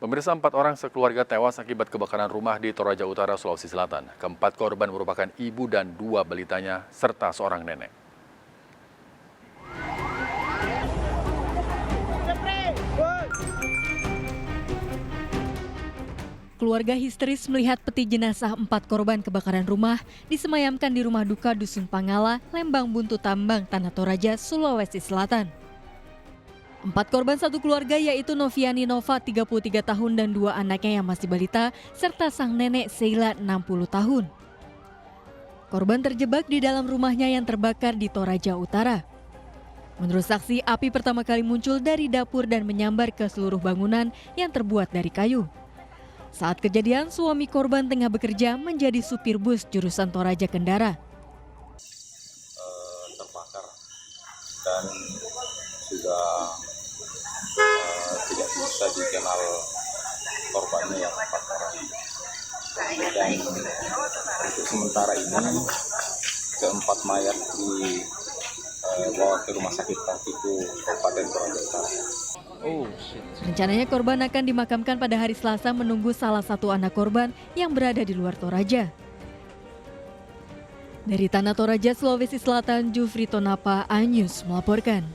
Pemirsa, 4 orang sekeluarga tewas akibat kebakaran rumah di Toraja Utara, Sulawesi Selatan. Keempat korban merupakan ibu dan 2 balitanya, serta seorang nenek. Keluarga histeris melihat peti jenazah 4 korban kebakaran rumah disemayamkan di rumah duka Dusun Pangala, Lembang Buntu Tambang, Tanah Toraja, Sulawesi Selatan. 4 korban satu keluarga yaitu Noviani Nova 33 tahun dan 2 anaknya yang masih balita serta sang nenek Sheila 60 tahun. Korban terjebak di dalam rumahnya yang terbakar di Toraja Utara. Menurut saksi, api pertama kali muncul dari dapur dan menyambar ke seluruh bangunan yang terbuat dari kayu. Saat kejadian, suami korban tengah bekerja menjadi supir bus jurusan Toraja Kendara. Terbakar dan sudah tidak bisa dikenal korbannya yang 4 orang. Dan untuk sementara ini keempat mayat dibawa ke rumah sakit Partiku Kabupaten Toraja Utara. Rencananya korban akan dimakamkan pada hari Selasa menunggu salah satu anak korban yang berada di luar Toraja. Dari Tanah Toraja, Sulawesi Selatan, Jufri Tonapa, iNews melaporkan.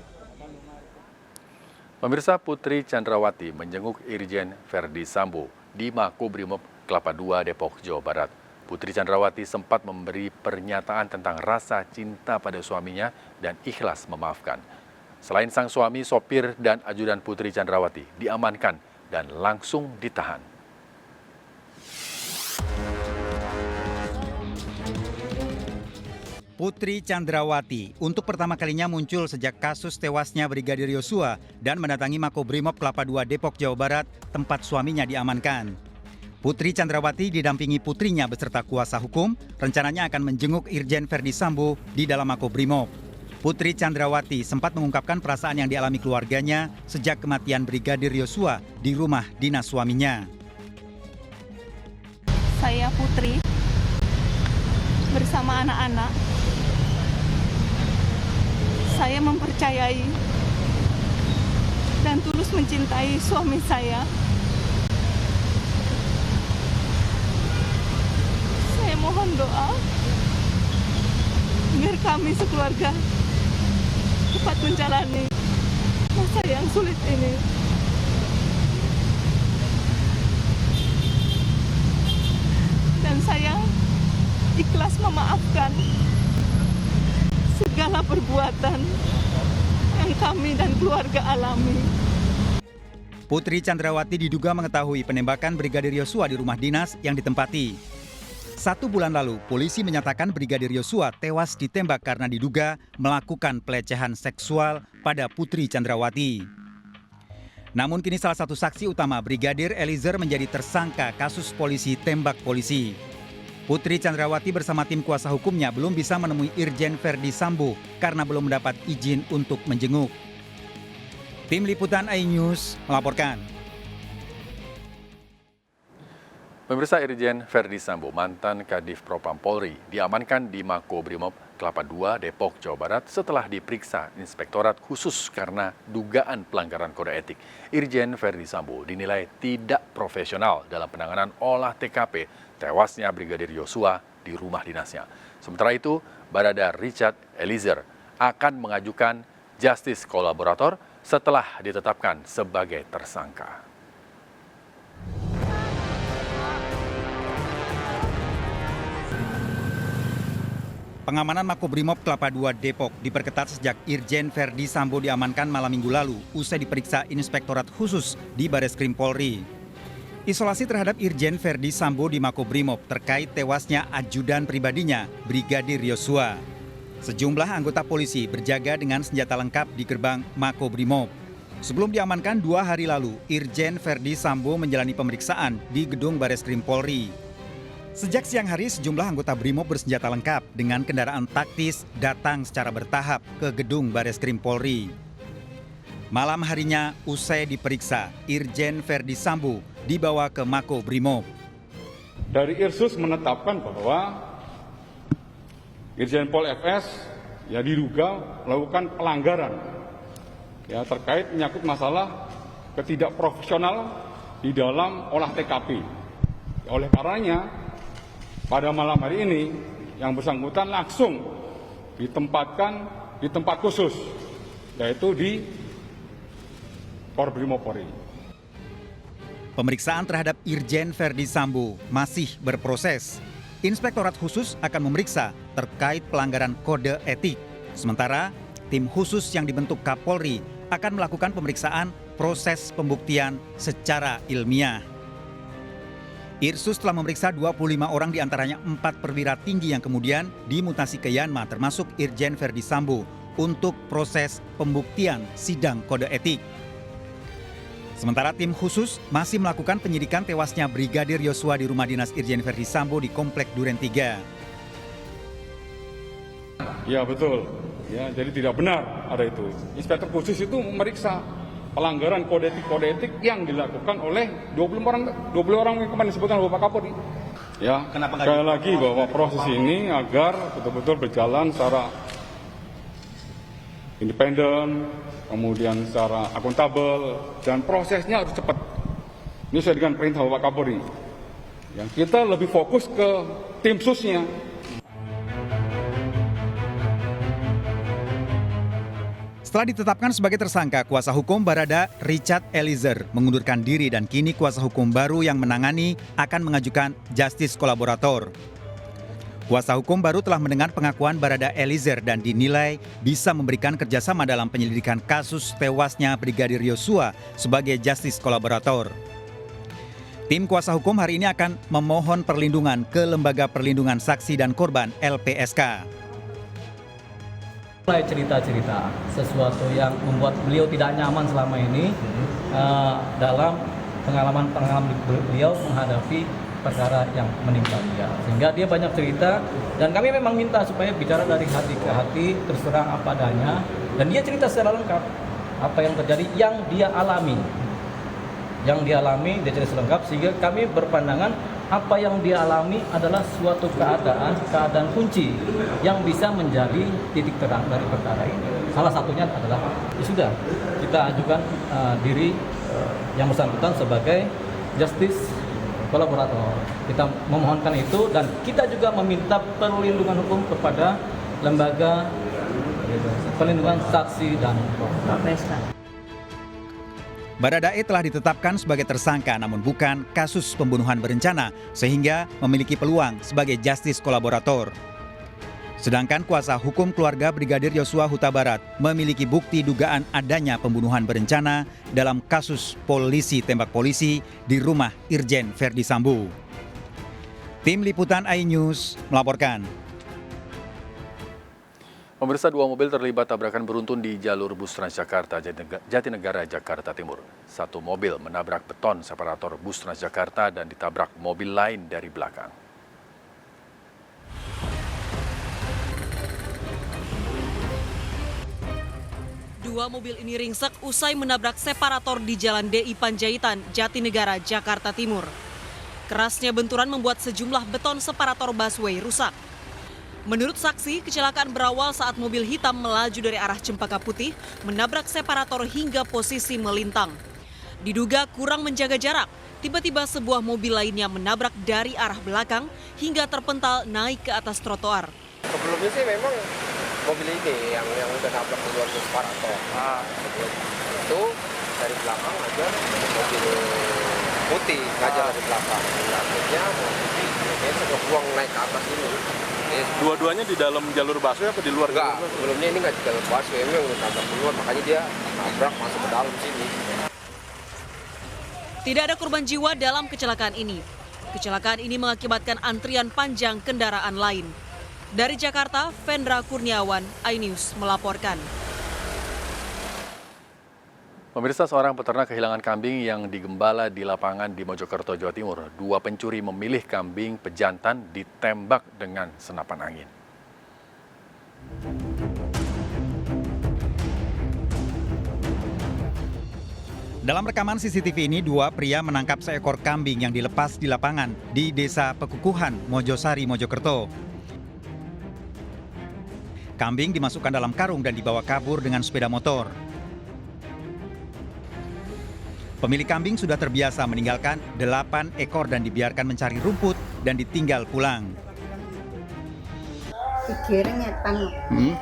Pemirsa, Putri Chandrawati menjenguk Irjen Verdi Sambo di Makobrimob Kelapa II, Depok, Jawa Barat. Putri Chandrawati sempat memberi pernyataan tentang rasa cinta pada suaminya dan ikhlas memaafkan. Selain sang suami, sopir dan ajudan Putri Chandrawati diamankan dan langsung ditahan. Putri Chandrawati untuk pertama kalinya muncul sejak kasus tewasnya Brigadir Yosua dan mendatangi Makobrimob Kelapa II, Depok, Jawa Barat, tempat suaminya diamankan. Putri Chandrawati didampingi putrinya beserta kuasa hukum, rencananya akan menjenguk Irjen Verdi Sambo di dalam Makobrimob. Putri Chandrawati sempat mengungkapkan perasaan yang dialami keluarganya sejak kematian Brigadir Yosua di rumah dinas suaminya. Saya Putri bersama anak-anak. Saya mempercayai dan tulus mencintai suami saya. Saya mohon doa agar kami sekeluarga cepat menjalani masa yang sulit ini. Dan saya ikhlas memaafkan segala perbuatan yang kami dan keluarga alami. Putri Chandrawati diduga mengetahui penembakan Brigadir Yosua di rumah dinas yang ditempati. 1 bulan lalu, polisi menyatakan Brigadir Yosua tewas ditembak karena diduga melakukan pelecehan seksual pada Putri Chandrawati. Namun kini salah satu saksi utama Brigadir Eliezer menjadi tersangka kasus polisi tembak polisi. Putri Chandrawati bersama tim kuasa hukumnya belum bisa menemui Irjen Verdi Sambo karena belum mendapat izin untuk menjenguk. Tim Liputan iNews melaporkan. Pemirsa, Irjen Verdi Sambo, mantan Kadif Propam Polri, diamankan di Makobrimob Kelapa II, Depok, Jawa Barat setelah diperiksa Inspektorat Khusus karena dugaan pelanggaran kode etik. Irjen Verdi Sambo dinilai tidak profesional dalam penanganan olah TKP tewasnya Brigadir Yosua di rumah dinasnya. Sementara itu, Barada Richard Eliezer akan mengajukan justice kolaborator setelah ditetapkan sebagai tersangka. Pengamanan Makobrimob Kelapa II Depok diperketat sejak Irjen Verdi Sambo diamankan malam minggu lalu usai diperiksa Inspektorat Khusus di Bareskrim Polri. Isolasi terhadap Irjen Verdi Sambo di Makobrimob terkait tewasnya ajudan pribadinya, Brigadir Yosua. Sejumlah anggota polisi berjaga dengan senjata lengkap di gerbang Makobrimob. Sebelum diamankan 2 hari lalu, Irjen Verdi Sambo menjalani pemeriksaan di gedung Bareskrim Polri. Sejak siang hari, sejumlah anggota Brimob bersenjata lengkap dengan kendaraan taktis datang secara bertahap ke gedung Bareskrim Polri. Malam harinya, usai diperiksa, Irjen Verdi Sambo dibawa ke Makobrimob. Dari Irsus menetapkan bahwa Irjen Pol FS ya diduga melakukan pelanggaran ya terkait menyangkut masalah ketidakprofesional di dalam olah TKP. Oleh karenanya pada malam hari ini yang bersangkutan langsung ditempatkan di tempat khusus, yaitu di Korbrimopolri. Pemeriksaan terhadap Irjen Verdi Sambo masih berproses. Inspektorat khusus akan memeriksa terkait pelanggaran kode etik. Sementara, tim khusus yang dibentuk Kapolri akan melakukan pemeriksaan proses pembuktian secara ilmiah. Irsus telah memeriksa 25 orang diantaranya 4 perwira tinggi yang kemudian dimutasi ke Yanma termasuk Irjen Verdi Sambo untuk proses pembuktian sidang kode etik. Sementara tim khusus masih melakukan penyidikan tewasnya Brigadir Yosua di rumah dinas Irjen Verdi Sambo di Komplek Duren 3. Ya betul, ya jadi tidak benar ada itu. Inspektur khusus itu memeriksa pelanggaran kode etik yang dilakukan oleh 20 orang yang kemarin disebutkan Bapak Kapolri. Ya, sekali lagi bahwa proses ini agar betul-betul berjalan secara independen, kemudian secara akuntabel, dan prosesnya harus cepat. Ini sesuai dengan perintah Bapak Kapolri. Yang kita lebih fokus ke tim susnya. Setelah ditetapkan sebagai tersangka, kuasa hukum Barada Richard Eliezer mengundurkan diri dan kini kuasa hukum baru yang menangani akan mengajukan justice kolaborator. Kuasa hukum baru telah mendengar pengakuan Barada Eliezer dan dinilai bisa memberikan kerjasama dalam penyelidikan kasus tewasnya Brigadir Yosua sebagai justice kolaborator. Tim kuasa hukum hari ini akan memohon perlindungan ke Lembaga Perlindungan Saksi dan Korban LPSK. Mulai cerita-cerita sesuatu yang membuat beliau tidak nyaman selama ini dalam pengalaman beliau menghadapi perkara yang menimpa dia. Sehingga dia banyak cerita dan kami memang minta supaya bicara dari hati ke hati, terus terang apa adanya. Dan dia cerita secara lengkap apa yang terjadi, yang dia alami. Dia cerita secara lengkap sehingga kami berpandangan apa yang dia alami adalah suatu keadaan kunci yang bisa menjadi titik terang dari perkara ini. Salah satunya adalah ya sudah kita ajukan diri yang bersangkutan sebagai justice kolaborator. Kita memohonkan itu dan kita juga meminta perlindungan hukum kepada lembaga perlindungan saksi dan korban. Baradae telah ditetapkan sebagai tersangka namun bukan kasus pembunuhan berencana sehingga memiliki peluang sebagai justice kolaborator. Sedangkan kuasa hukum keluarga Brigadir Yosua Huta Barat memiliki bukti dugaan adanya pembunuhan berencana dalam kasus polisi tembak polisi di rumah Irjen Verdi Sambo. Tim Liputan iNews melaporkan. Pemirsa, 2 mobil terlibat tabrakan beruntun di jalur bus Transjakarta Jatinegara, Jakarta Timur. 1 mobil menabrak beton separator bus Transjakarta dan ditabrak mobil lain dari belakang. Dua mobil ini ringsek usai menabrak separator di Jalan DI Panjaitan, Jatinegara, Jakarta Timur. Kerasnya benturan membuat sejumlah beton separator busway rusak. Menurut saksi, kecelakaan berawal saat mobil hitam melaju dari arah Cempaka Putih, menabrak separator hingga posisi melintang. Diduga kurang menjaga jarak, tiba-tiba sebuah mobil lainnya menabrak dari arah belakang hingga terpental naik ke atas trotoar. Sebelumnya sih memang mobil ini yang udah nabrak keluar ke separator. Itu dari belakang aja mobil putih ngajar dari belakang. Akhirnya mobil ini buang naik ke atas ini. Dua-duanya di dalam jalur busway apa di luar? Enggak, sebelumnya ini nggak di jalur busway, memang udah nabrak keluar, makanya dia nabrak masuk ke dalam sini. Tidak ada korban jiwa dalam kecelakaan ini. Kecelakaan ini mengakibatkan antrian panjang kendaraan lain. Dari Jakarta, Vendra Kurniawan, iNews melaporkan. Pemirsa, seorang peternak kehilangan kambing yang digembala di lapangan di Mojokerto, Jawa Timur. 2 pencuri memilih kambing pejantan ditembak dengan senapan angin. Dalam rekaman CCTV ini, 2 pria menangkap seekor kambing yang dilepas di lapangan di Desa Pekukuhan, Mojosari, Mojokerto. Kambing dimasukkan dalam karung dan dibawa kabur dengan sepeda motor. Pemilik kambing sudah terbiasa meninggalkan 8 ekor dan dibiarkan mencari rumput dan ditinggal pulang. Digiring ngetan.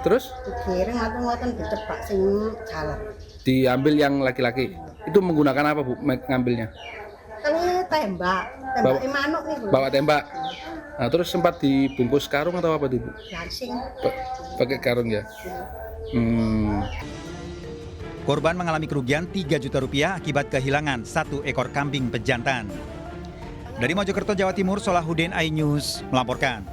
Terus Digiring ngoten ditebak sing jalan. diambil yang laki-laki. Itu menggunakan apa, Bu, ngambilnya? Tembak manuk nih. Bawa tembak. Nah, terus sempat dibungkus karung atau apa tuh, Bu? Langsing. Pakai karung ya? Korban mengalami kerugian 3 juta rupiah akibat kehilangan 1 ekor kambing pejantan. Dari Mojokerto, Jawa Timur, Solahuddin, iNews melaporkan.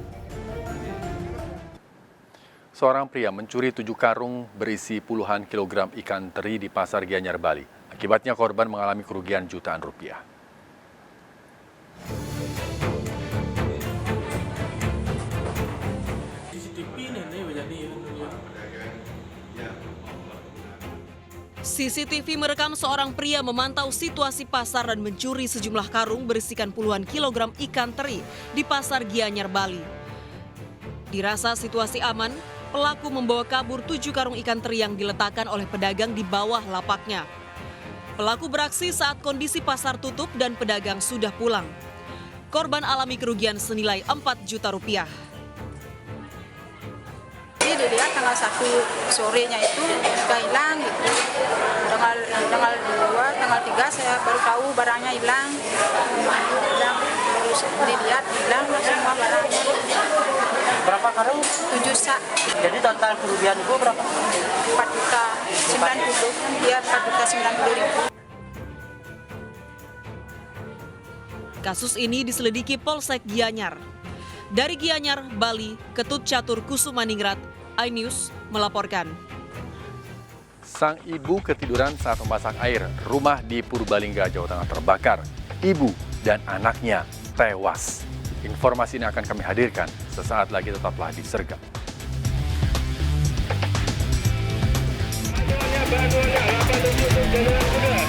Seorang pria mencuri 7 karung berisi puluhan kilogram ikan teri di Pasar Gianyar, Bali. Akibatnya korban mengalami kerugian jutaan rupiah. CCTV merekam seorang pria memantau situasi pasar dan mencuri sejumlah karung berisikan puluhan kilogram ikan teri di Pasar Gianyar, Bali. Dirasa situasi aman, pelaku membawa kabur 7 karung ikan teri yang diletakkan oleh pedagang di bawah lapaknya. Pelaku beraksi saat kondisi pasar tutup dan pedagang sudah pulang. Korban alami kerugian senilai 4 juta rupiah. Jadi dilihat tanggal 1 sorenya itu sudah hilang gitu. Tanggal 2, tanggal 3 saya baru tahu barangnya hilang. Baru dilihat hilang semua barangnya. Berapa karung? 7 sak. Jadi total kerugian Ibu berapa? 4 juta 90. Dia 4 juta 90 ribu. Kasus ini diselidiki Polsek Gianyar. Dari Gianyar, Bali, Ketut Catur Kusumaningrat, iNews melaporkan. Sang ibu ketiduran saat memasak air. Rumah di Purbalingga, Jawa Tengah terbakar. Ibu dan anaknya tewas. Informasi ini akan kami hadirkan sesaat lagi, tetaplah di Sergap. Bantuannya 87 Jalan Kuda,